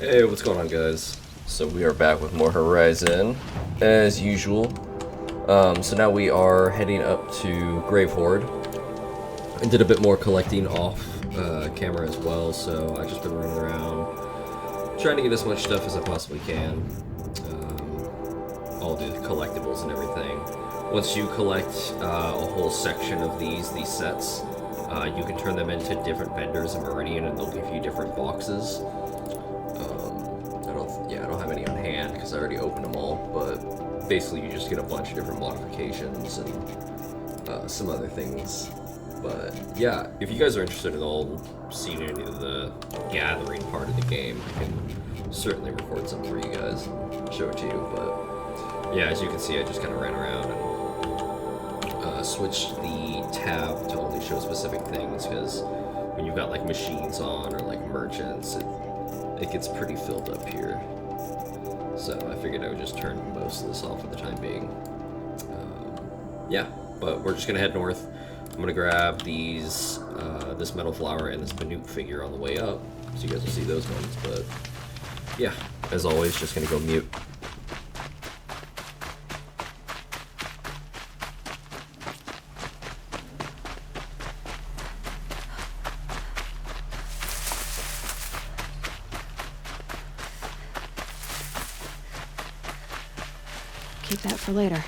Hey, what's going on, guys? So we are back with more Horizon, as usual. So now we are heading up to HOARD. I did a bit more collecting off camera as well, so I've just been running around trying to get as much stuff as I possibly can. All the collectibles and everything. Once you collect a whole section of these sets, you can turn them into different vendors in Meridian, and they'll give you different boxes. I don't have any on hand because I already opened them all, but basically you just get a bunch of different modifications and some other things. But yeah, if you guys are interested at all seeing any of the gathering part of the game, I can certainly record some for you guys and show it to you. But yeah, as you can see, I just kind of ran around and switched the tab to only show specific things, because when you've got like machines on or like merchants, it gets pretty filled up here. So I figured I would just turn most of this off for the time being. Yeah, but we're just gonna head north. I'm gonna grab these, this metal flower and this Banuk figure on the way up, so you guys will see those ones. But yeah, as always, just gonna go mute. Keep that for later.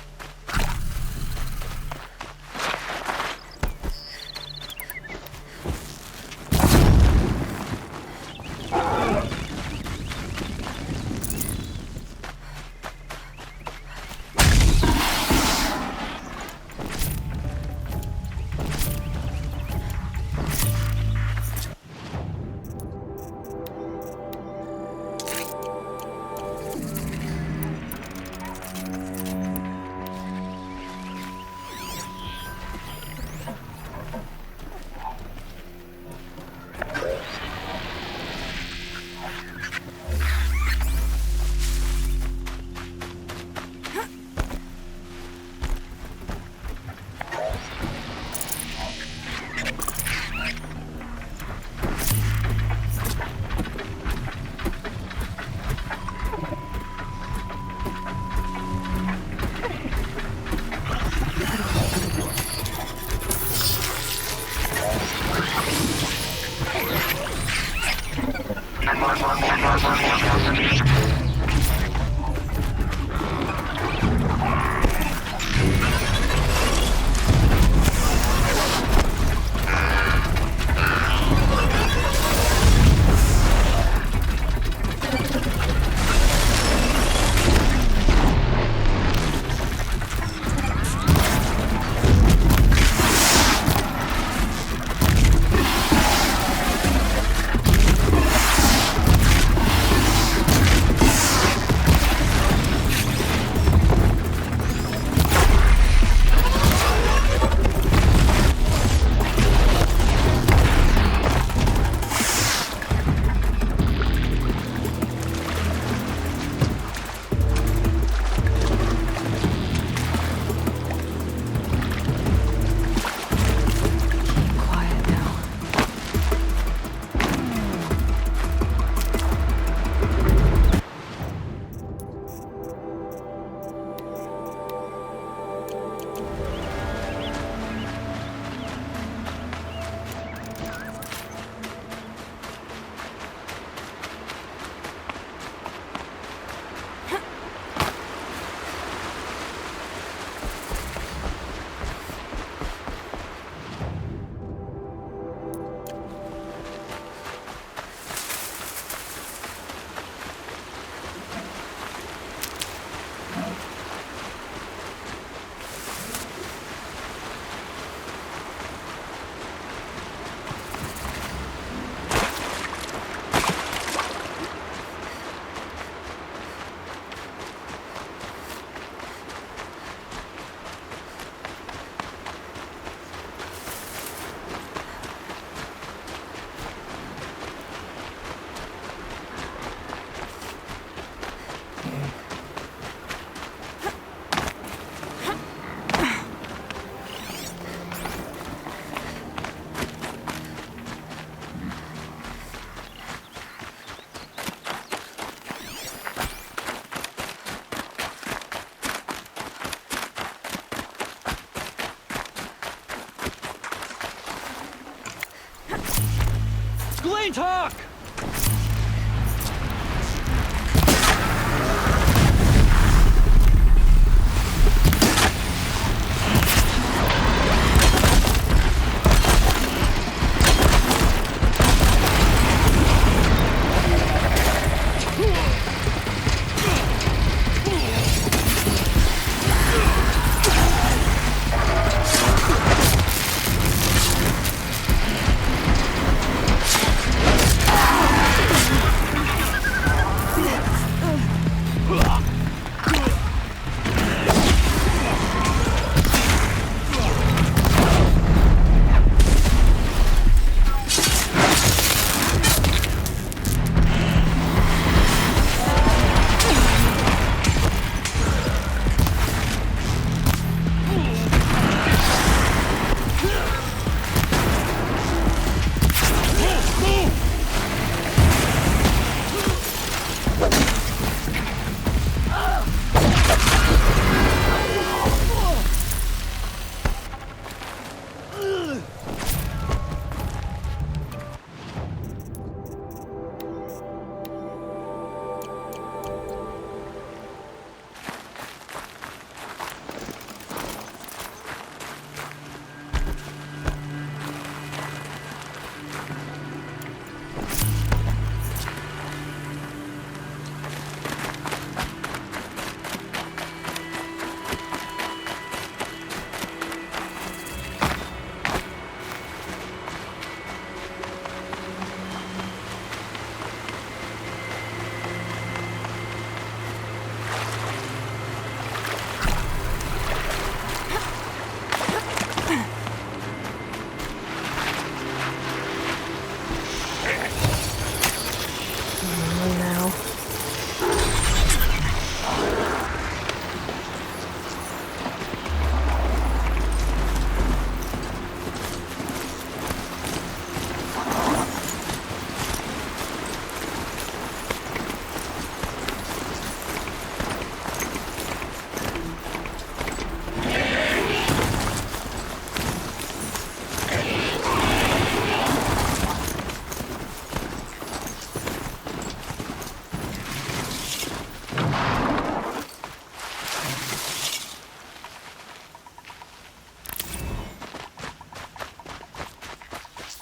talk!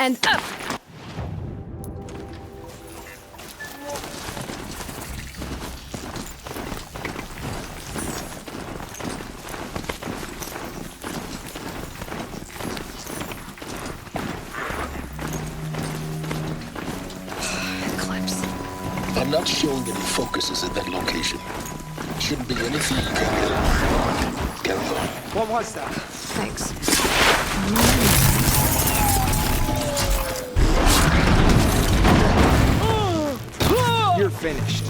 And up! Eclipse. I'm not showing any focuses at that location. Shouldn't be anything you can't get on. What was that? Thanks. You're finished.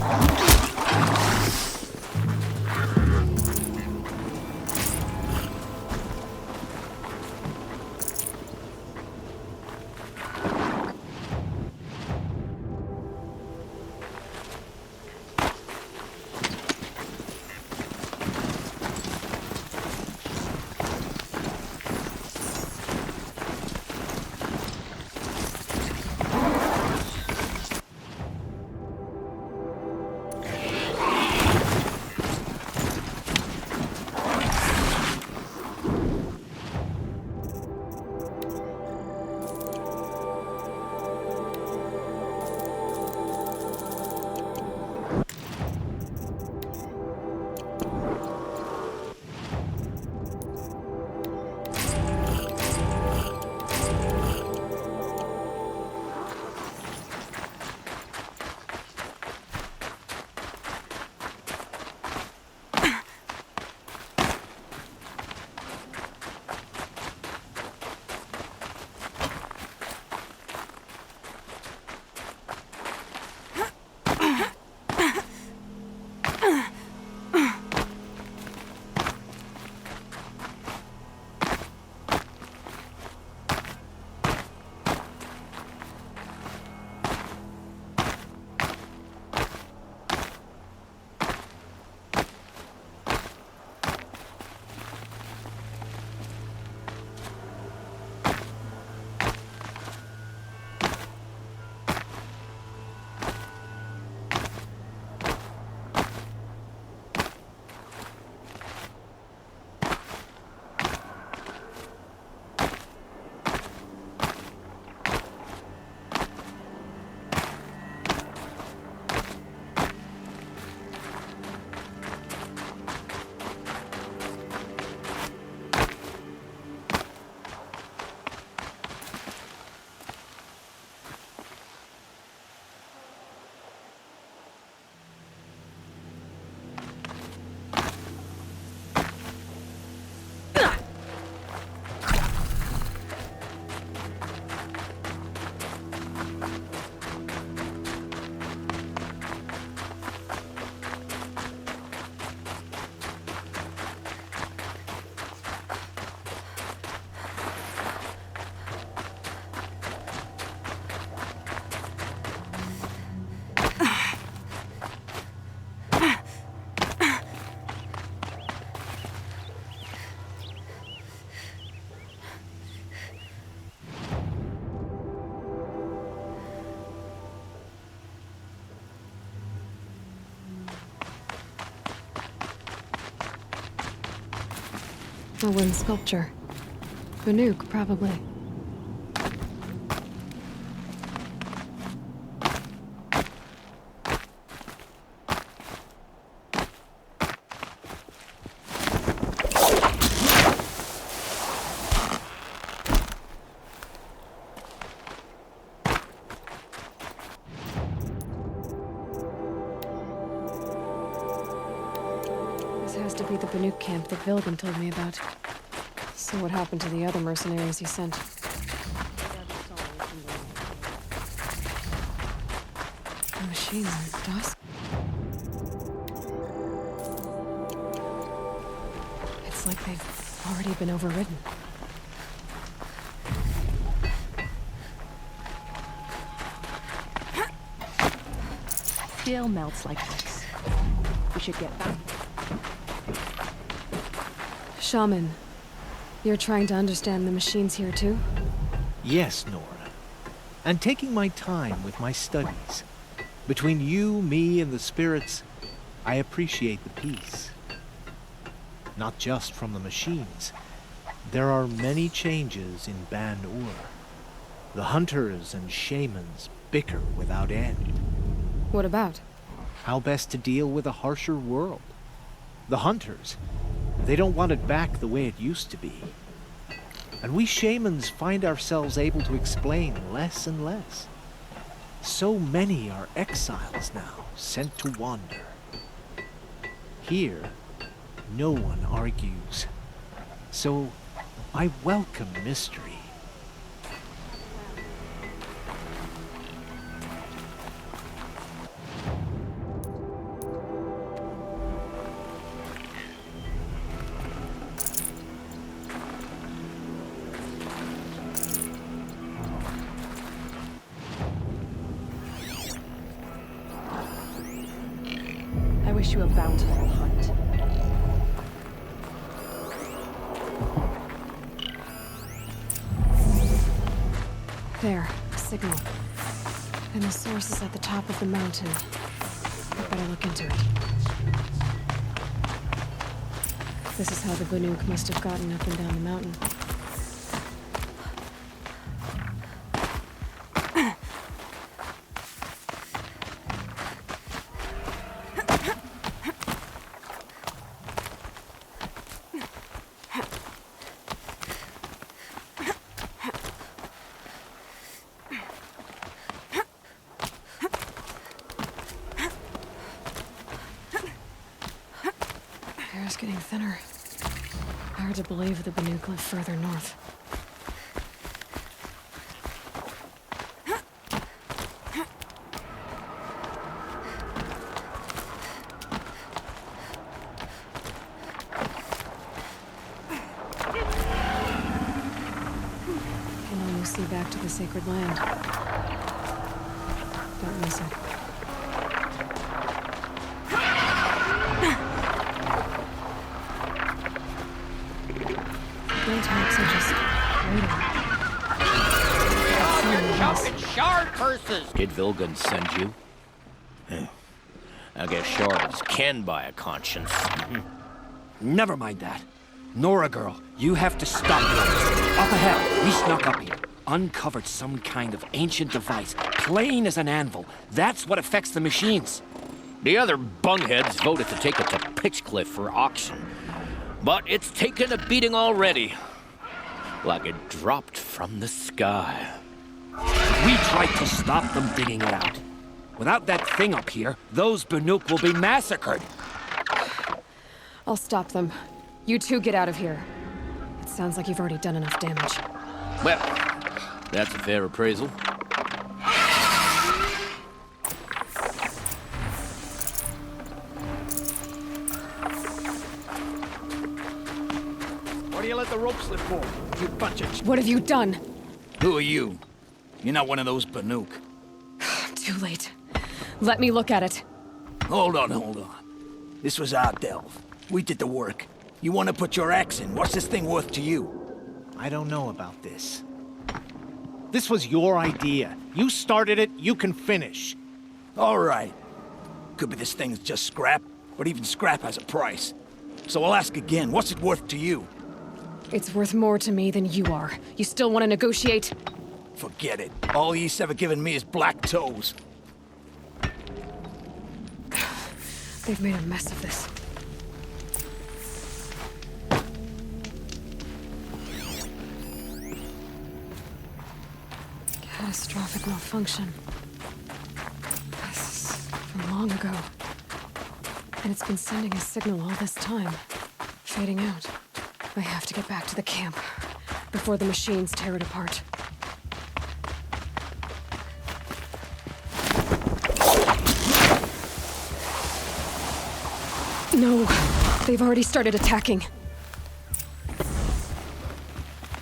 A wooden sculpture. Banuk, probably. This has to be the Banuk camp that Vilgan told me about. So what happened to the other mercenaries he sent? The machines are dust. It's like they've already been overridden. Steel melts like this. We should get back. Shaman, you're trying to understand the machines here too? Yes, Nora. And taking my time with my studies. Between you, me, and the spirits, I appreciate the peace. Not just from the machines. There are many changes in Ban-Ur. The hunters and shamans bicker without end. What about? How best to deal with a harsher world. The hunters, they don't want it back the way it used to be. And we shamans find ourselves able to explain less and less. So many are exiles now, sent to wander. Here, no one argues. So, I welcome mystery. I wish you a bountiful hunt. There, a signal. And the source is at the top of the mountain. I better look into it. This is how the Banuk must have gotten up and down the mountain. Air's getting thinner. Hard to believe the Banuk live further north. Can almost see back to the sacred land. Don't miss it. Thermaltakes are just waiting. Jumping shard curses! Did Vilgan send you? I guess shards can buy a conscience. Never mind that. Nora girl, you have to stop them. Up ahead, we snuck up here. Uncovered some kind of ancient device, plain as an anvil. That's what affects the machines. The other bungheads voted to take it to Pitchcliff for auction. But it's taken a beating already. Like it dropped from the sky. We tried to stop them digging it out. Without that thing up here, those Banuk will be massacred. I'll stop them. You two get out of here. It sounds like you've already done enough damage. Well, that's a fair appraisal. What do you let the rope slip for? You bunch of... What have you done? Who are you? You're not one of those Banuk. Too late. Let me look at it. Hold on. This was our delve. We did the work. You want to put your axe in? What's this thing worth to you? I don't know about this. This was your idea. You started it, you can finish. All right. Could be this thing's just scrap, but even scrap has a price. So I'll ask again, what's it worth to you? It's worth more to me than you are. You still want to negotiate? Forget it. All he's ever given me is black toes. They've made a mess of this. Catastrophic malfunction. This is from long ago. And it's been sending a signal all this time. Fading out. I have to get back to the camp before the machines tear it apart. No, they've already started attacking.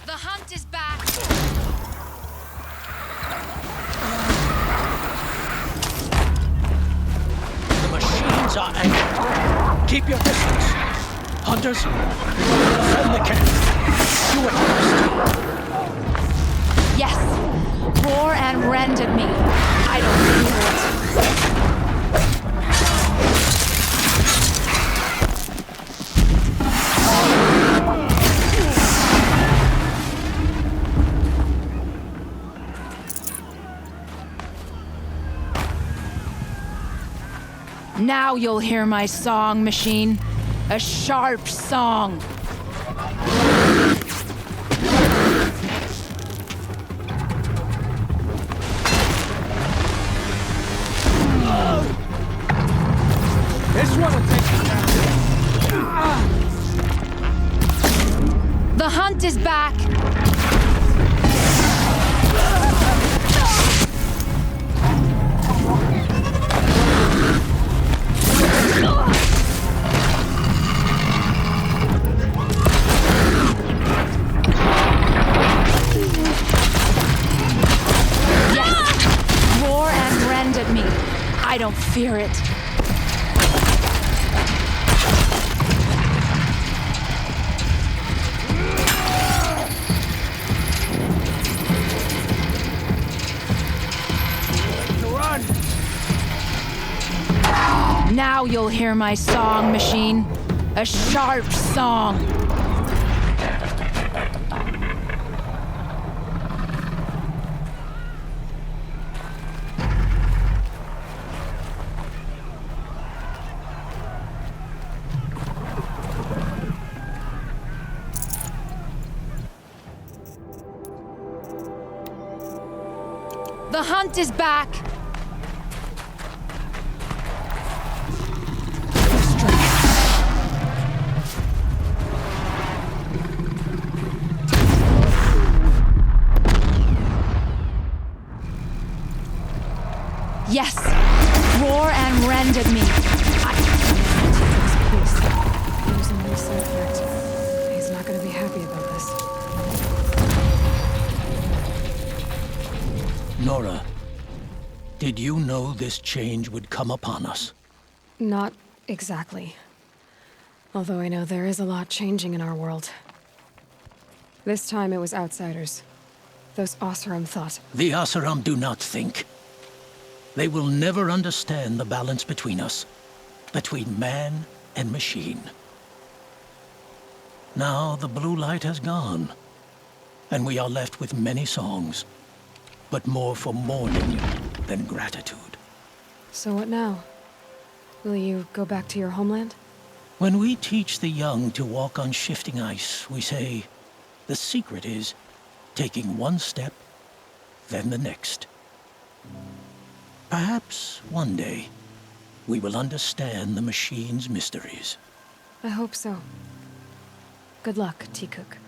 The hunt is back. The machines are angry. Keep your distance. Hunters, defend the camp. Do it first. Yes. Roar and rend at me. I don't feel it. Now you'll hear my song, machine. A sharp song. This one will take you down. The hunt is back. I don't fear it. Run! Now you'll hear my song, machine. A sharp song. The hunt is back! Yes! Roar and rend at me! Please. Using this side effect. He's not gonna be happy about this. Nora, did you know this change would come upon us? Not exactly. Although I know there is a lot changing in our world. This time it was outsiders. Those Oseram thought. The Oseram do not think. They will never understand the balance between us, between man and machine. Now the blue light has gone, and we are left with many songs, but more for mourning than gratitude. So what now? Will you go back to your homeland? When we teach the young to walk on shifting ice, we say, the secret is taking one step, then the next. Perhaps one day, we will understand the machine's mysteries. I hope so. Good luck, T-Cook.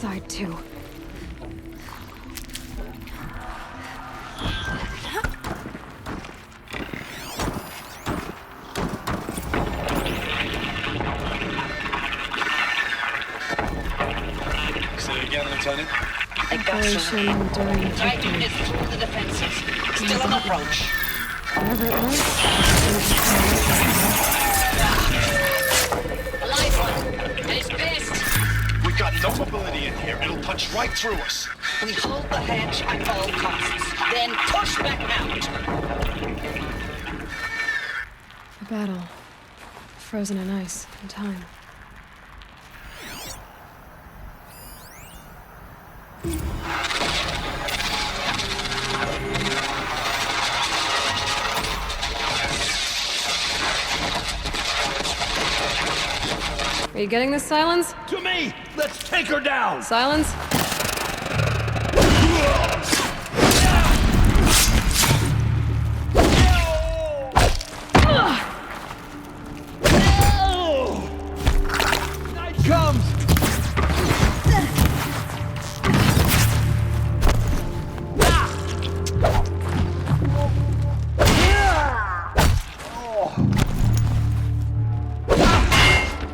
inside, too. Say it again, Lieutenant. Operation during Titan is through the defenses. Still on approach. Whatever it was. Live one. It is pissed. We got no mobility in here. It'll punch right through us. We hold the hedge at all costs, then push back out. A battle. Frozen in ice and time. Are you getting this, Silence? To me! Let's take her down! Silence? Night comes!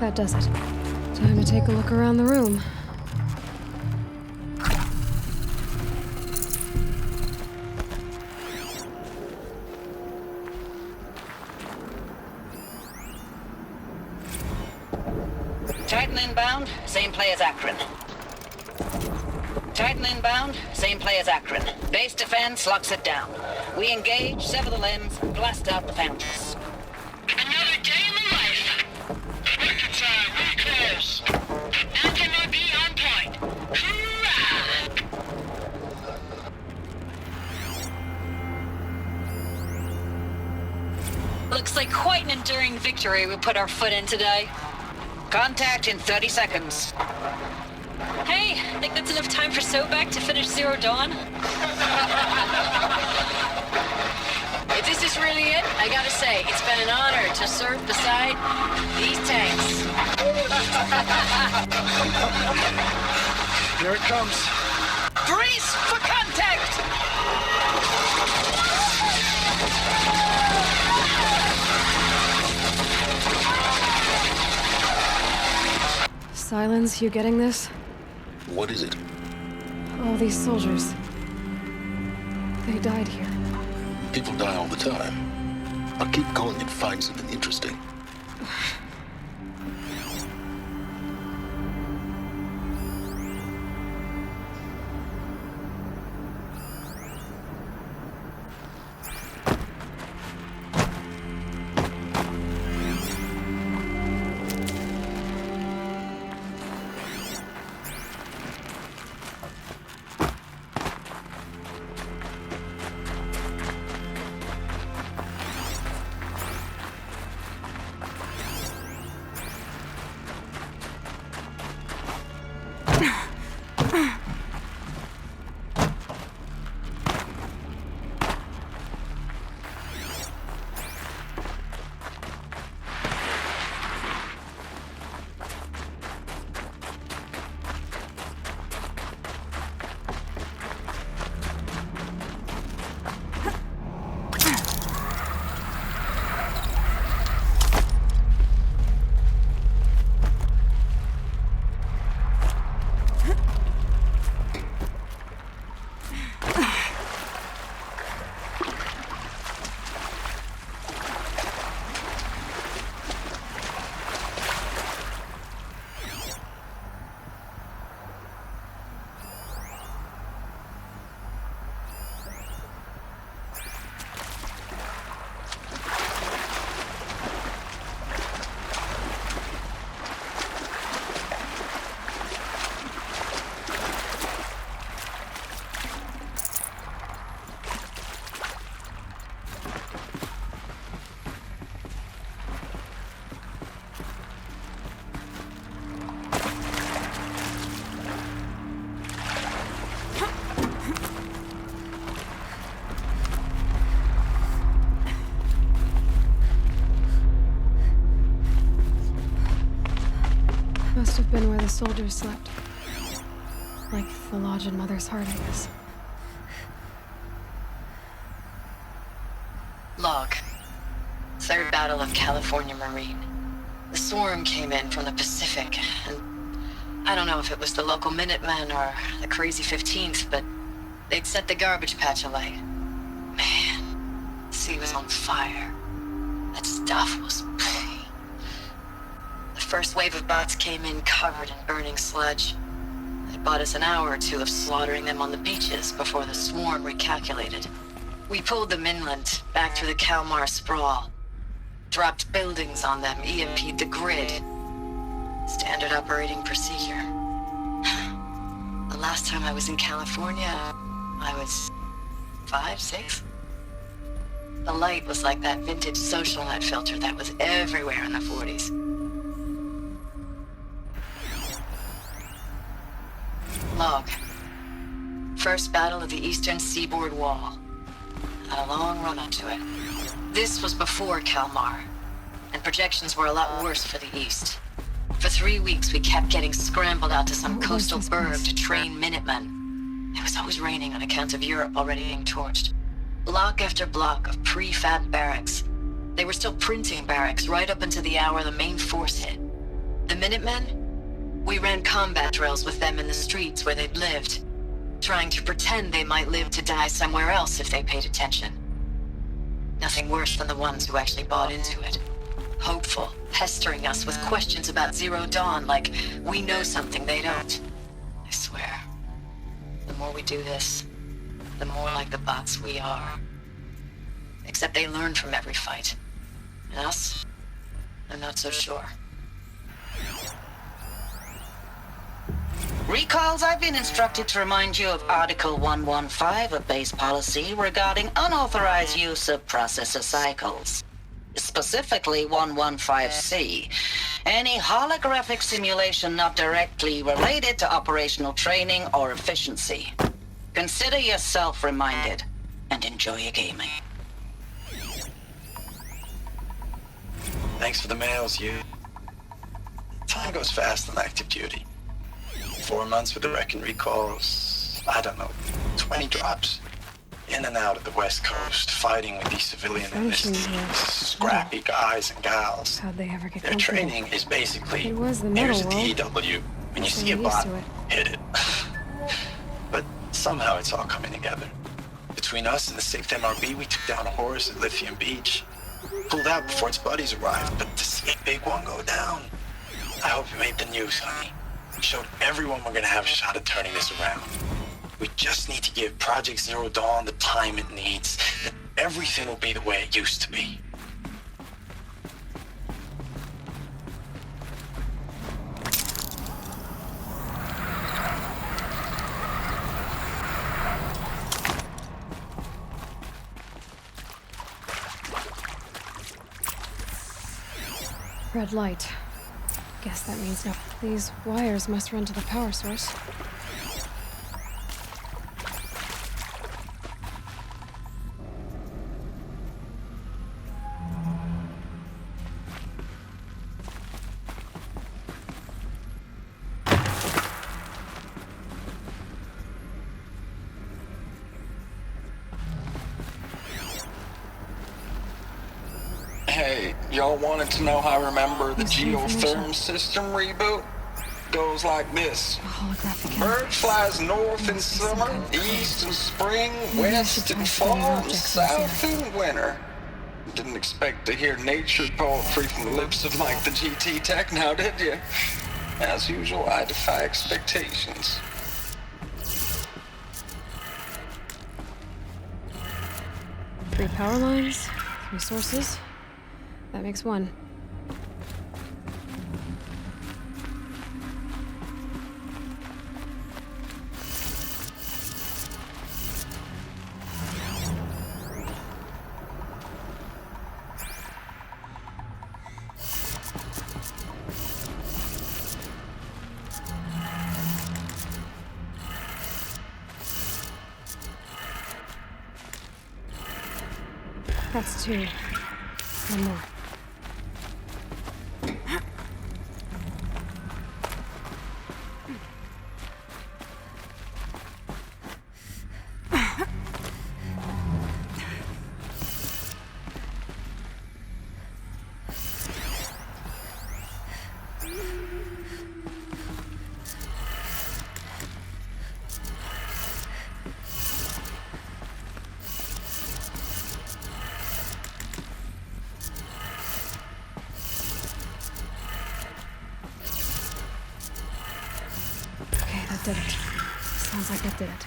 That does it. Time to take a look around the room. Titan inbound, same play as Akron. Titan inbound, same play as Akron. Base defense locks it down. We engage, sever the limbs, blast out the foundries. Another day in the life. Record time, really close. NVMe on point. Hoorah! Looks like quite an enduring victory we put our foot in today. Contact in 30 seconds. Hey, think that's enough time for Sobek to finish Zero Dawn? If this is really it, I gotta say, it's been an honor to serve beside these tanks. Here it comes. Brace for contact! Silence, you getting this? What is it? All these soldiers. They died here. People die all the time. I'll keep going and find something interesting. Must have been where the soldiers slept. Like the lodge in Mother's heart, I guess. Log. Third Battle of California Marine. The swarm came in from the Pacific, and I don't know if it was the local Minutemen or the crazy 15th, but they'd set the garbage patch alight. Man, the sea was on fire. That stuff was... The first wave of bots came in covered in burning sludge. It bought us an hour or two of slaughtering them on the beaches before the swarm recalculated. We pulled them inland, back through the Kalmar sprawl. Dropped buildings on them, EMP'd the grid. Standard operating procedure. The last time I was in California, I was 5, 6? The light was like that vintage social net filter that was everywhere in the 40s. Log. First battle of the eastern seaboard wall. Had a long run up to it. This was before Kalmar, and projections were a lot worse for the east. For 3 weeks, we kept getting scrambled out to some coastal burg to train Minutemen. It was always raining on account of Europe already being torched. Block after block of prefab barracks. They were still printing barracks right up until the hour the main force hit. The Minutemen? We ran combat drills with them in the streets where they'd lived, trying to pretend they might live to die somewhere else if they paid attention. Nothing worse than the ones who actually bought into it. Hopeful, pestering us with questions about Zero Dawn like we know something they don't. I swear, the more we do this, the more like the bots we are. Except they learn from every fight. And us? I'm not so sure. Recalls, I've been instructed to remind you of Article 115 of base policy regarding unauthorized use of processor cycles. Specifically 115C. Any holographic simulation not directly related to operational training or efficiency. Consider yourself reminded and enjoy your gaming. Thanks for the mails, you. Time goes fast on active duty. 4 months with the wrecking recalls, I don't know, 20 drops. In and out of the West Coast, fighting with these civilian enlistees, scrappy guys and gals. How'd they ever get Their comfortable? training is basically, It was the here's a metal world. TEW. When you So see a we're used bot, to it. hit it. But somehow it's all coming together. Between us and the 6th MRB, we took down a horse at Lithium Beach. Pulled out before its buddies arrived, but to see a big one go down, I hope you made the news, honey. Showed everyone we're gonna have a shot at turning this around. We just need to give Project Zero Dawn the time it needs. Then everything will be the way it used to be. Red light. Guess that means no. These wires must run to the power source. Hey, y'all wanted to know how I remember the geotherm system reboot? Goes like this. Bird flies north in summer, east in spring, west in fall, south in winter. Didn't expect to hear nature poetry from the lips of Mike the GT Tech now, did you? As usual, I defy expectations. Three power lines, 3 sources. That makes 1. That's 2. 1 more. did it. Sounds like that did it.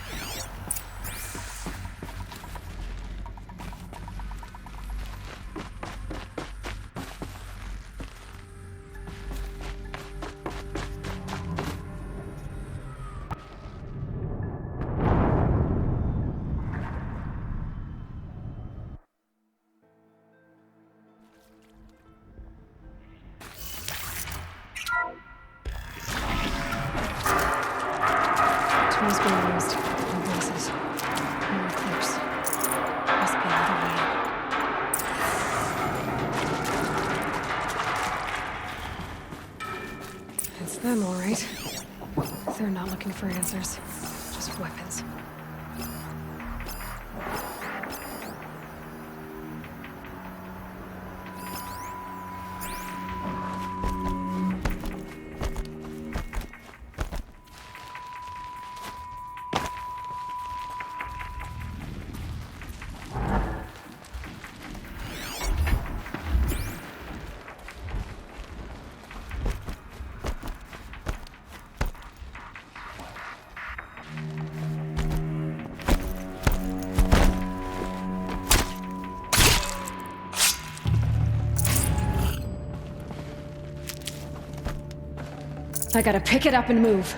Tools being used. No voices. More clips. Must be another way in. It's them, all right. They're not looking for answers. Just weapons. I gotta pick it up and move.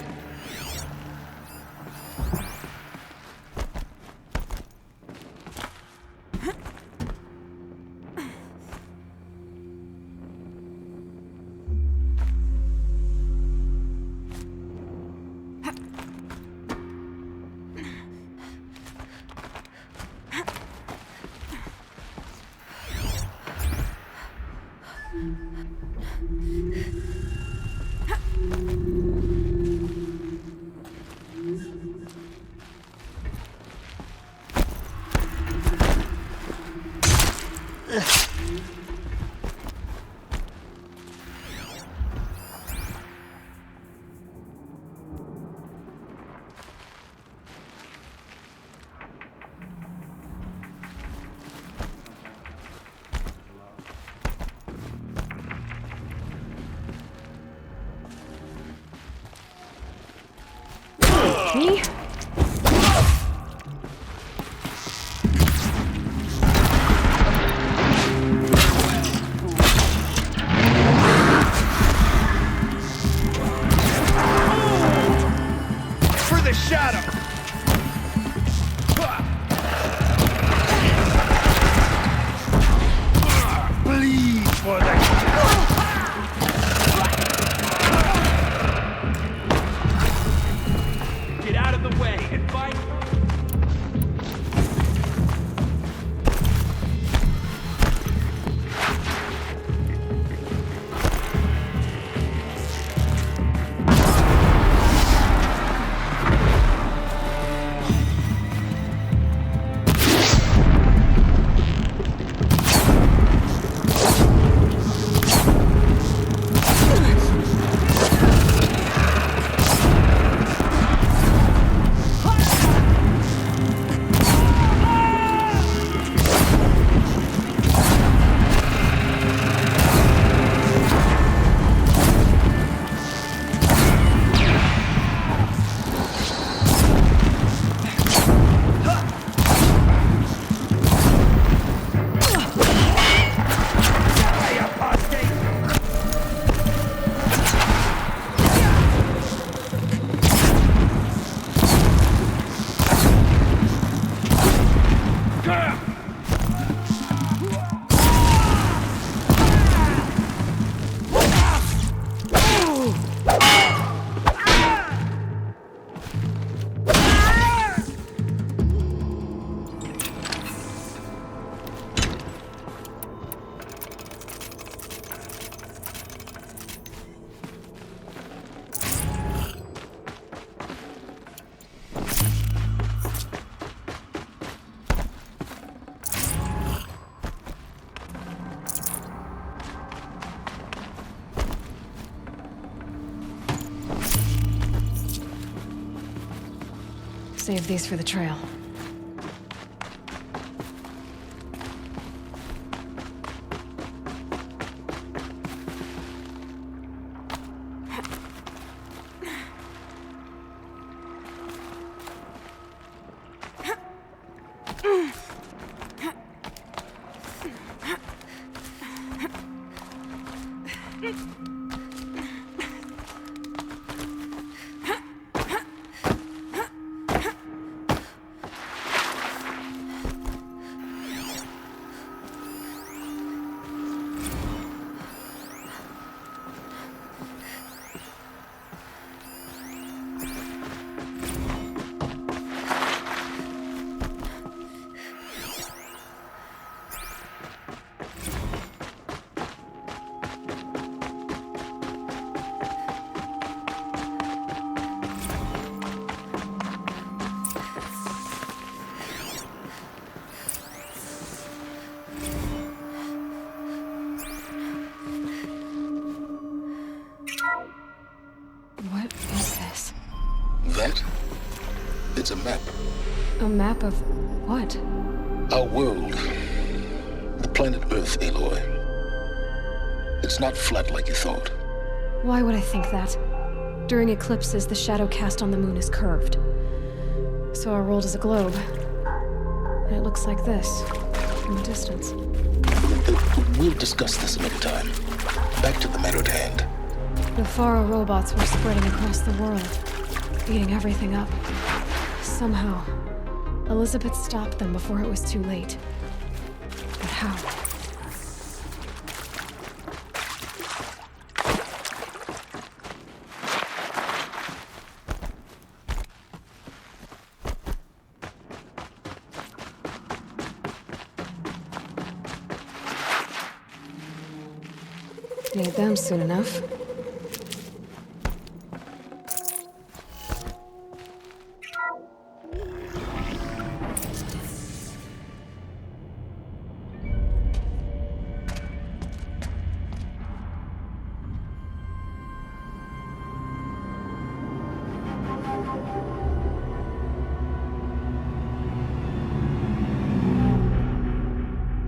Me? For the shadow! Bleed for the... Get out of the way and fight! Save these for the trail. It's a map. A map of what? Our world. The planet Earth, Aloy. It's not flat like you thought. Why would I think that? During eclipses, the shadow cast on the moon is curved. So our world is a globe. And it looks like this, from a distance. We'll discuss this another time. Back to the matter at hand. The Faro robots were spreading across the world, eating everything up. Somehow, Elizabeth stopped them before it was too late. But how? Need them soon enough.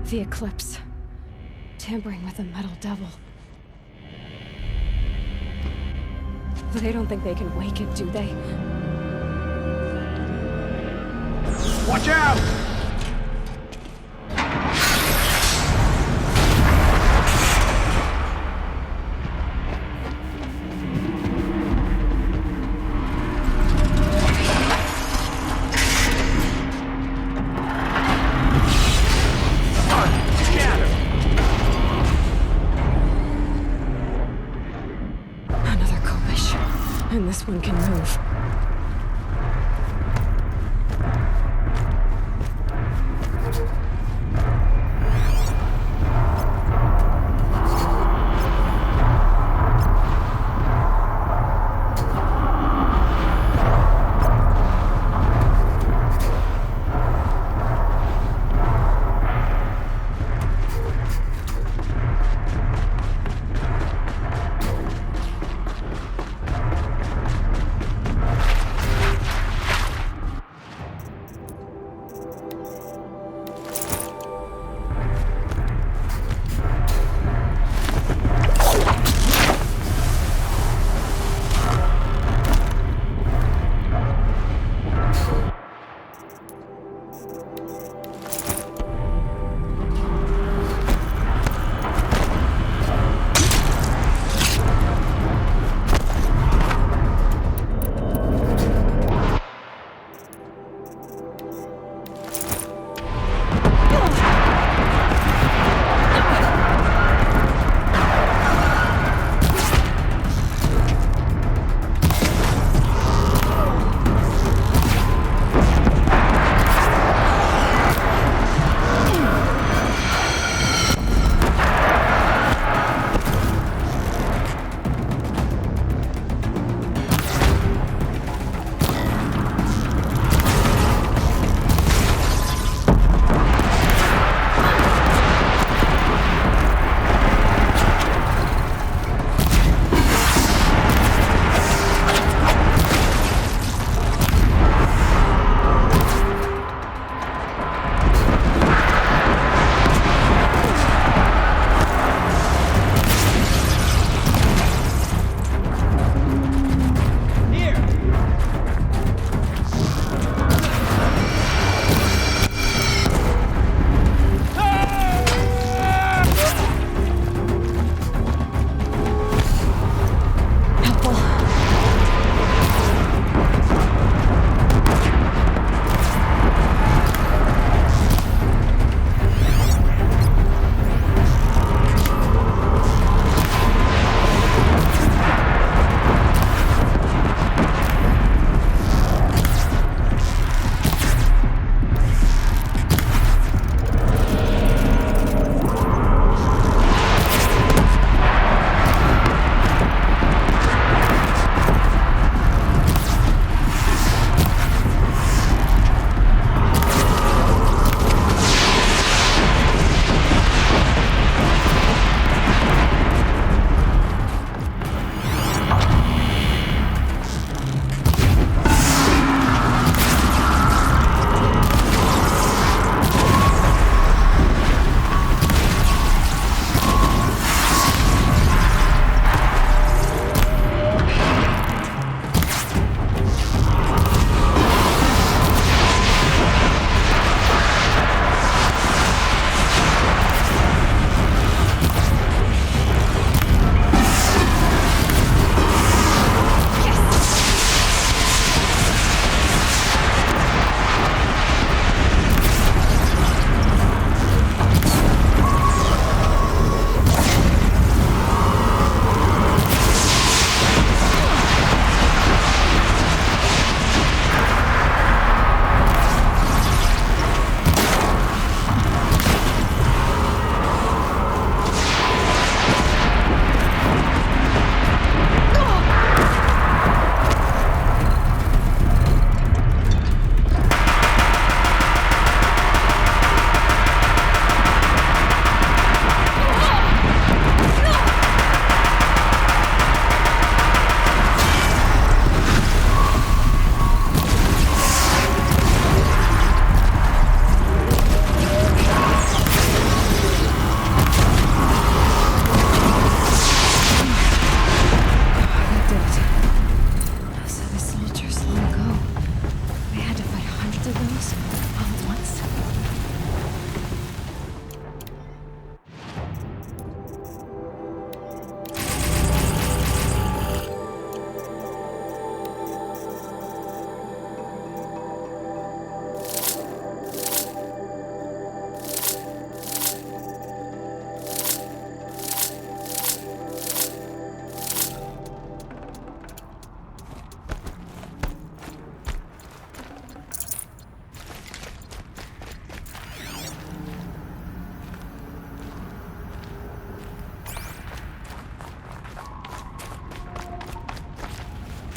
The eclipse. Tampering with the metal devil. They don't think they can wake it, do they? Watch out! And this one can move.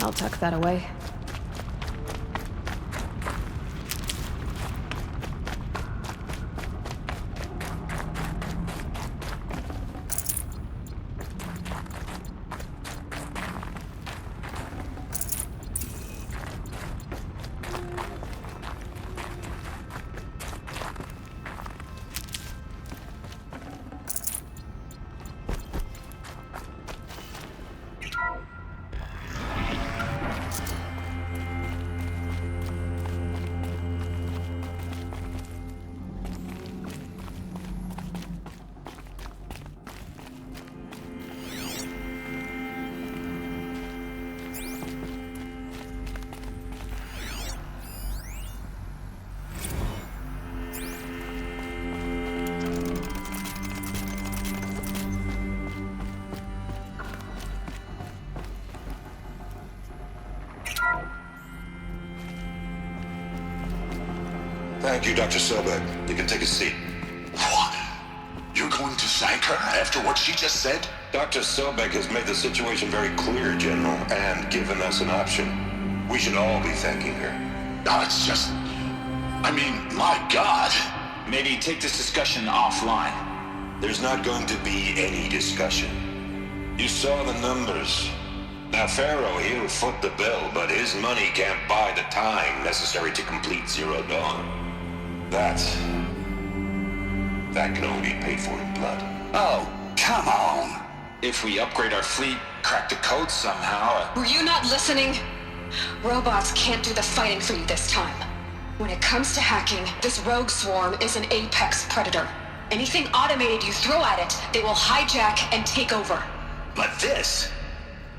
I'll tuck that away. Thank you, Dr. Sobek. You can take a seat. What? You're going to thank her after what she just said? Dr. Sobek has made the situation very clear, General, and given us an option. We should all be thanking her. No, it's just... I mean, my God. Maybe take this discussion offline. There's not going to be any discussion. You saw the numbers. Now, Pharaoh, he'll foot the bill, but his money can't buy the time necessary to complete Zero Dawn. That can only be paid for in blood. Oh, come on. If we upgrade our fleet, crack the code somehow... Were you not listening? Robots can't do the fighting for you this time. When it comes to hacking, this rogue swarm is an apex predator. Anything automated you throw at it, they will hijack and take over. But this...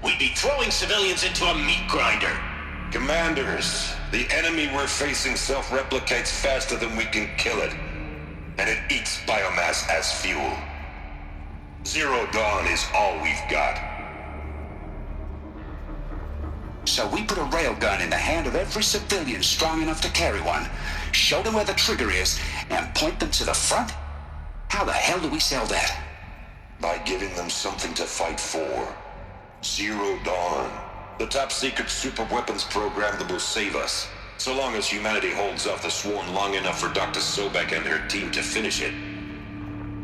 we'd be throwing civilians into a meat grinder. Commanders, the enemy we're facing self-replicates faster than we can kill it. And it eats biomass as fuel. Zero Dawn is all we've got. So we put a railgun in the hand of every civilian strong enough to carry one, show them where the trigger is, and point them to the front? How the hell do we sell that? By giving them something to fight for. Zero Dawn. The top-secret super-weapons program that will save us. So long as humanity holds off the swarm long enough for Dr. Sobek and her team to finish it.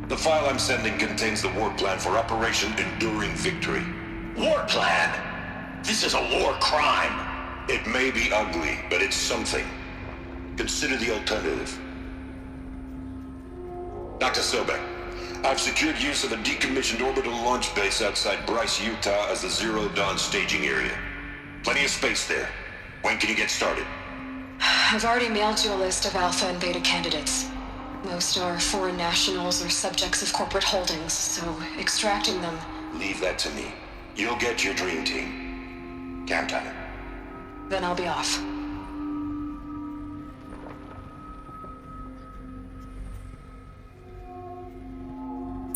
The file I'm sending contains the war plan for Operation Enduring Victory. War plan? This is a war crime. It may be ugly, but it's something. Consider the alternative. Dr. Sobek, I've secured use of a decommissioned orbital launch base outside Bryce, Utah as the Zero Dawn staging area. Plenty of space there. When can you get started? I've already mailed you a list of alpha and beta candidates. Most are foreign nationals or subjects of corporate holdings, so extracting them... Leave that to me. You'll get your dream team. Count on it. Then I'll be off.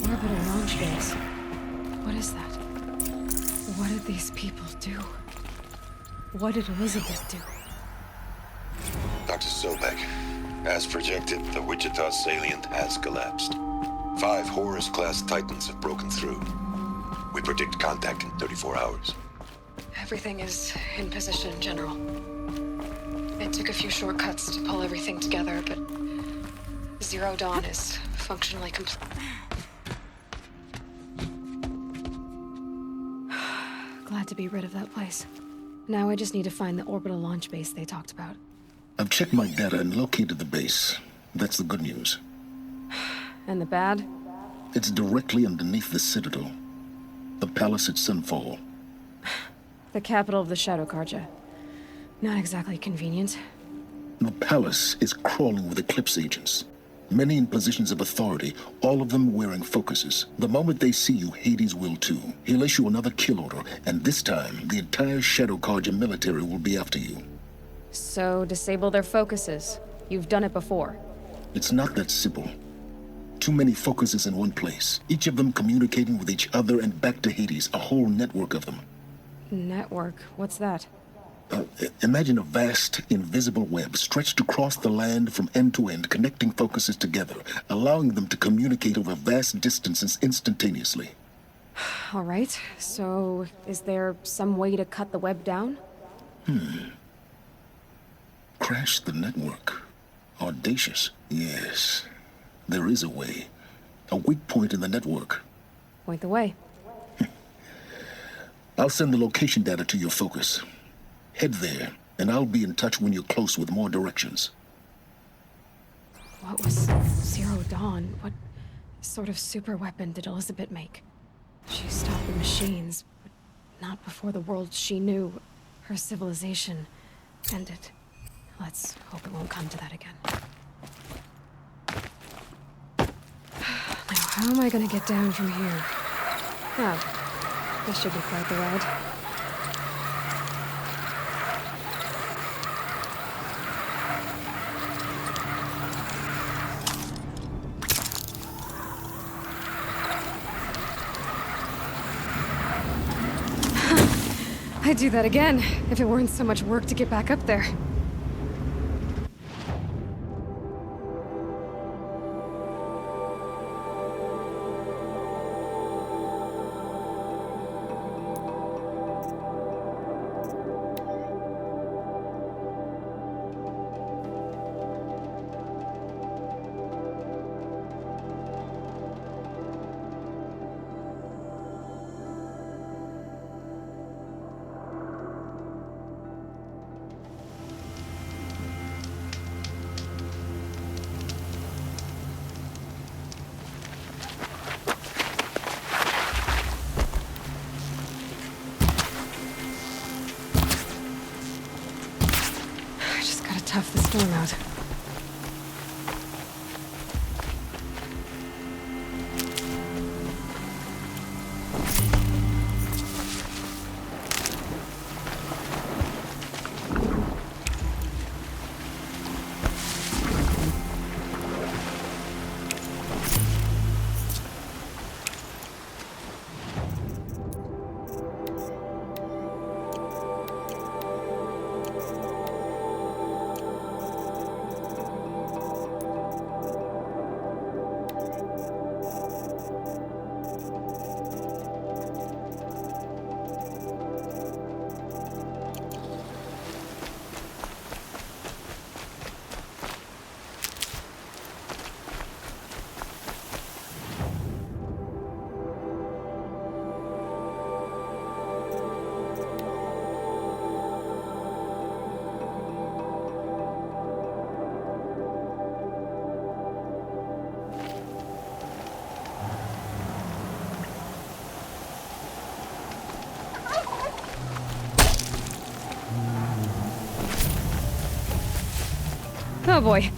Orbital launch base. What is that? What did these people do? What did Elizabeth do? Dr. Sobek, as projected, the Wichita salient has collapsed. 5 Horus-class Titans have broken through. We predict contact in 34 hours. Everything is in position, General. It took a few shortcuts to pull everything together, but Zero Dawn is functionally complete. Glad to be rid of that place. Now I just need to find the orbital launch base they talked about. I've checked my data and located the base. That's the good news. And the bad? It's directly underneath the Citadel. The palace at Sunfall. The capital of the Shadow Carja. Not exactly convenient. The palace is crawling with Eclipse agents. Many in positions of authority, all of them wearing focuses. The moment they see you, Hades will too. He'll issue another kill order, and this time, the entire Shadow Carja military will be after you. So, disable their focuses. You've done it before. It's not that simple. Too many focuses in one place, each of them communicating with each other and back to Hades, a whole network of them. Network? What's that? Imagine a vast, invisible web stretched across the land from end to end, connecting focuses together, allowing them to communicate over vast distances instantaneously. All right, so is there some way to cut the web down? Crash the network. Audacious. Yes. There is a way. A weak point in the network. Point the way. I'll send the location data to your focus. Head there, and I'll be in touch when you're close with more directions. What was Zero Dawn? What sort of super weapon did Elizabeth make? She stopped the machines, but not before the world she knew, her civilization, ended. Let's hope it won't come to that again. Now, how am I gonna get down from here? Oh, this should be quite the ride. I'd do that again, if it weren't so much work to get back up there. Tough the storm out. Oh boy.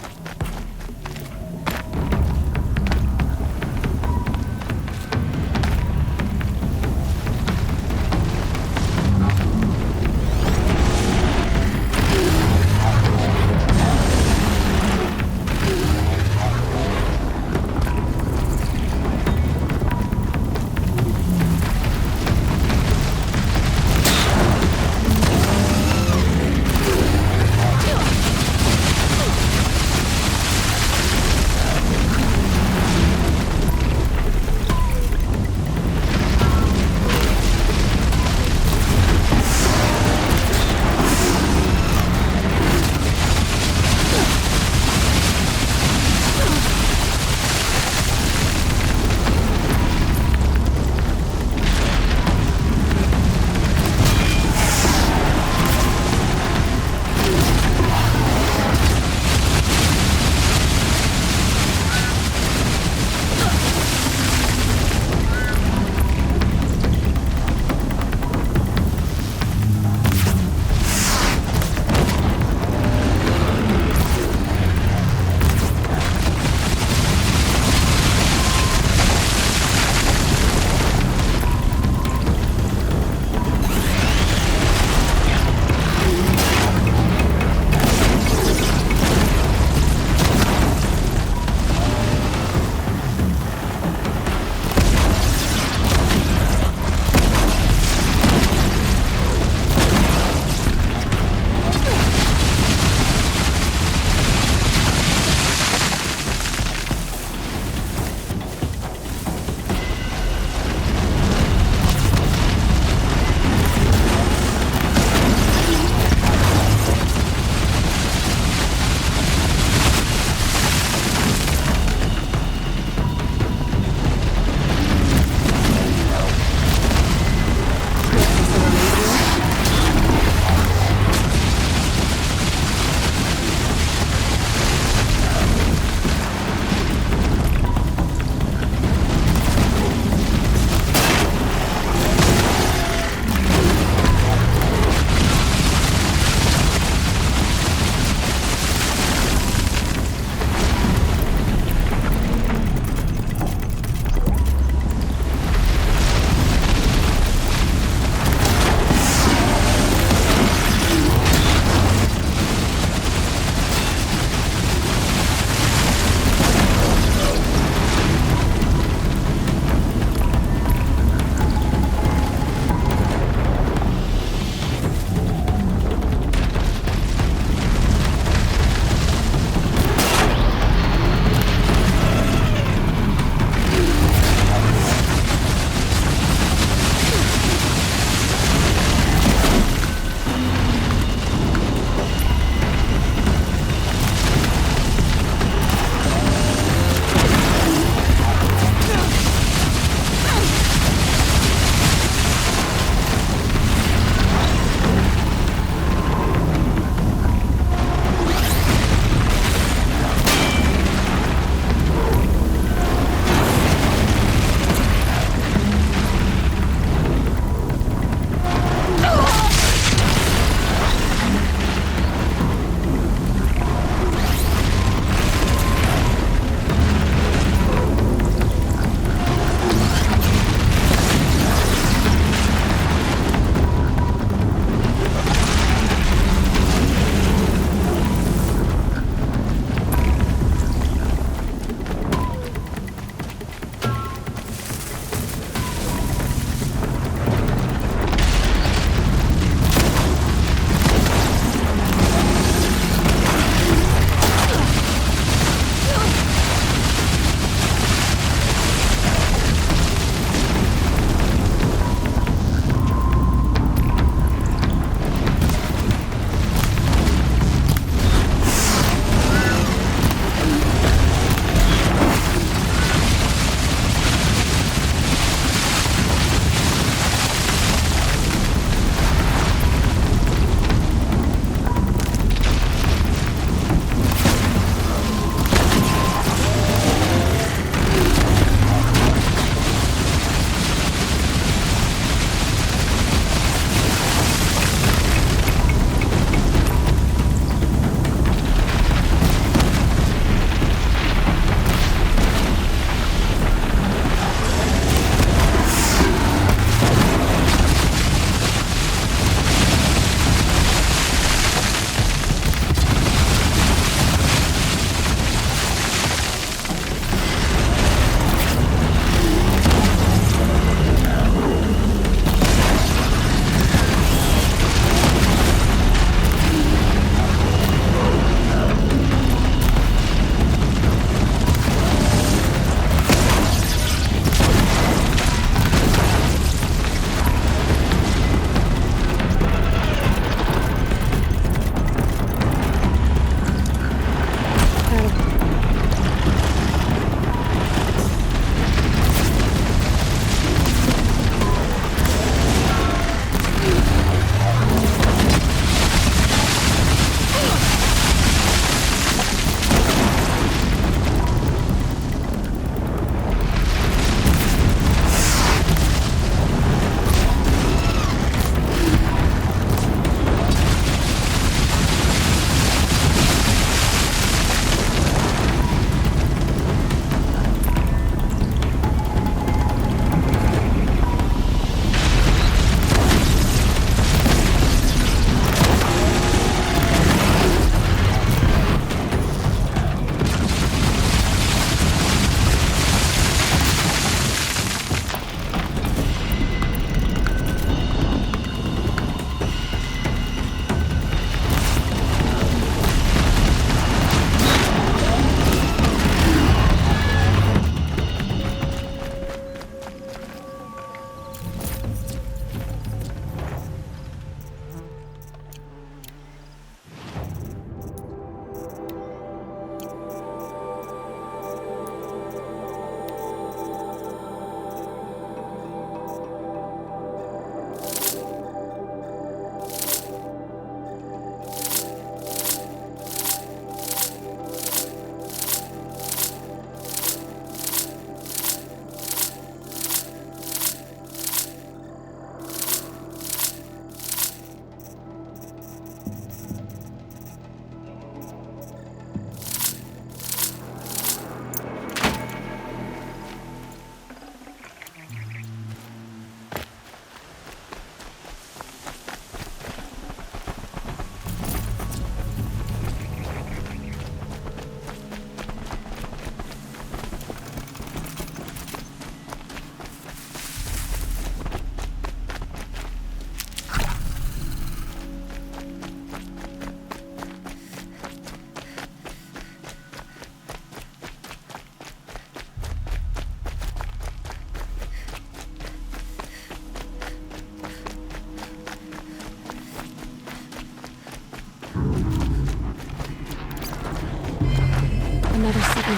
another signal.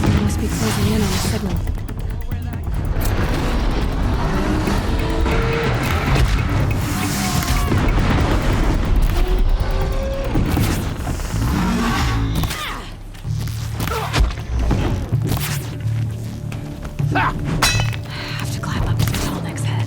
They must be closing in on the signal. Have to climb up to the tall neck's head.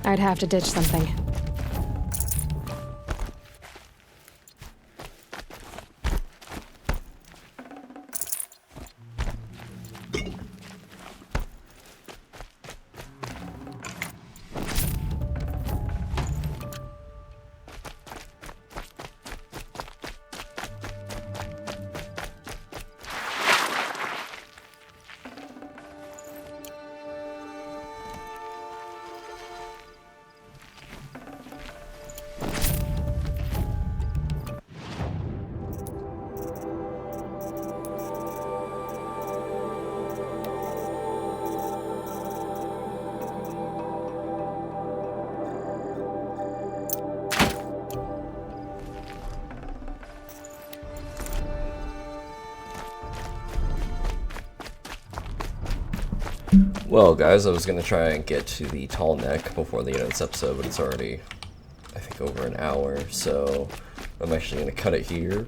I'd have to ditch something. Well, guys, I was going to try and get to the tall neck before the end of this episode, but it's already, I think, over an hour, so I'm actually going to cut it here,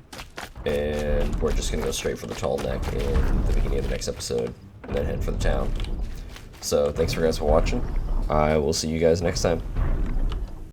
and we're just going to go straight for the tall neck in the beginning of the next episode, and then head for the town. So, thanks for guys for watching. I will see you guys next time.